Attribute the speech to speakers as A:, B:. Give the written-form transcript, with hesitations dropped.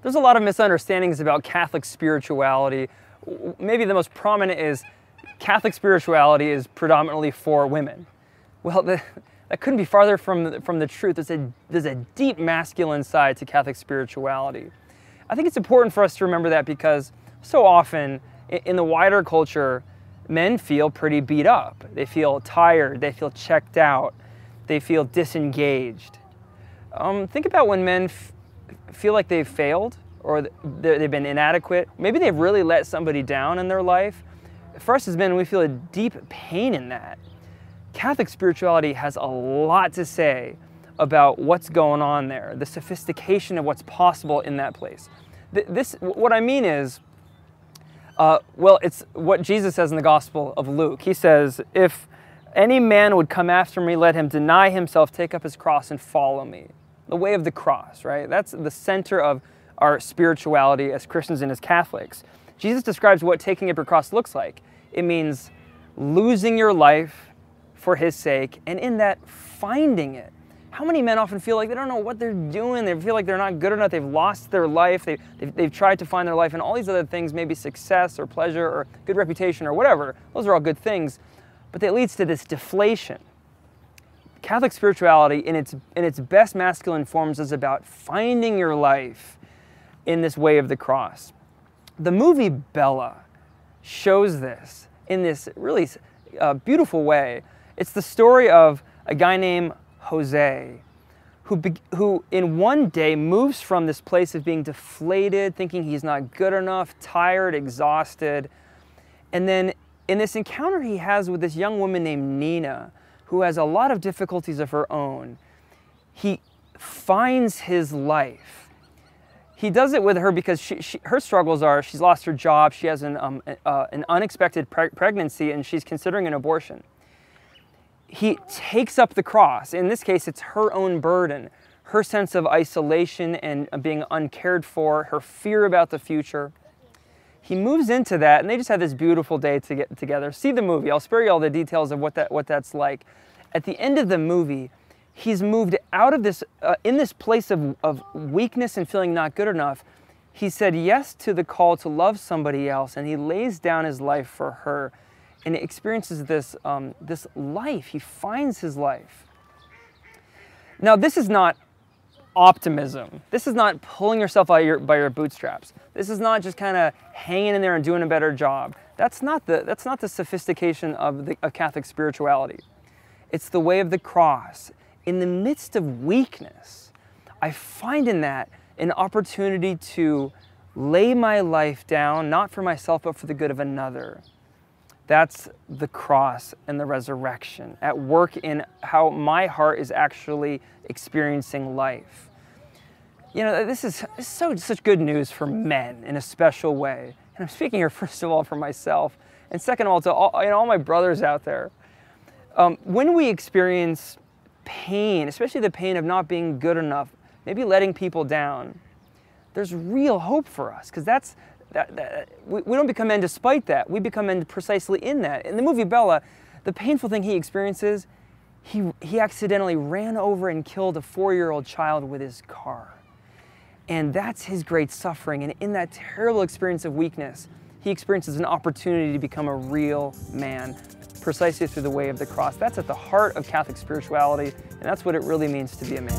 A: There's a lot of misunderstandings about Catholic spirituality. Maybe the most prominent is Catholic spirituality is predominantly for women. Well, that couldn't be farther from the truth. There's a deep masculine side to Catholic spirituality. I think it's important for us to remember that because so often in the wider culture, men feel pretty beat up. They feel tired, they feel checked out, they feel disengaged. Think about when men feel like they've failed or they've been inadequate. Maybe they've really let somebody down in their life. For us as men, we feel a deep pain in that. Catholic spirituality has a lot to say about what's going on there, the sophistication of what's possible in that place. What I mean is, well, it's what Jesus says in the Gospel of Luke. He says, if any man would come after me, let him deny himself, take up his cross, and follow me. The way of the cross, right? That's the center of our spirituality as Christians and as Catholics. Jesus describes what taking up your cross looks like. It means losing your life for his sake, and in that, finding it. How many men often feel like they don't know what they're doing, they feel like they're not good enough, they've lost their life, they've tried to find their life, and all these other things, maybe success or pleasure or good reputation or whatever, those are all good things, but that leads to this deflation. Catholic spirituality in its best masculine forms is about finding your life in this way of the cross. The movie Bella shows this in this really beautiful way. It's the story of a guy named Jose who in one day moves from this place of being deflated, thinking he's not good enough, tired, exhausted, and then in this encounter he has with this young woman named Nina, who has a lot of difficulties of her own, he finds his life. He does it with her because her struggles are she's lost her job, she has an unexpected pregnancy, and she's considering an abortion. He takes up the cross. In this case, it's her own burden, her sense of isolation and being uncared for, her fear about the future. He moves into that, and they just have this beautiful day to get together. See the movie. I'll spare you all the details of what that's like. At the end of the movie, he's moved out of this, in this place of weakness and feeling not good enough. He said yes to the call to love somebody else, and he lays down his life for her, and experiences this, this life. He finds his life. Now, this is not optimism. This is not pulling yourself out by your bootstraps. This is not just kind of hanging in there and doing a better job. That's not the sophistication of Catholic spirituality. It's the way of the cross. In the midst of weakness, I find in that an opportunity to lay my life down, not for myself, but for the good of another. That's the cross and the resurrection at work in how my heart is actually experiencing life. You know, this is such good news for men in a special way. And I'm speaking here, first of all, for myself, and second of all, to all my brothers out there. When we experience pain, especially the pain of not being good enough, maybe letting people down, there's real hope for us, because we don't become men despite that. We become men precisely in that. In the movie Bella, the painful thing he experiences, he accidentally ran over and killed a 4-year-old child with his car. And that's his great suffering. And in that terrible experience of weakness, he experiences an opportunity to become a real man, precisely through the way of the cross. That's at the heart of Catholic spirituality, and that's what it really means to be a man.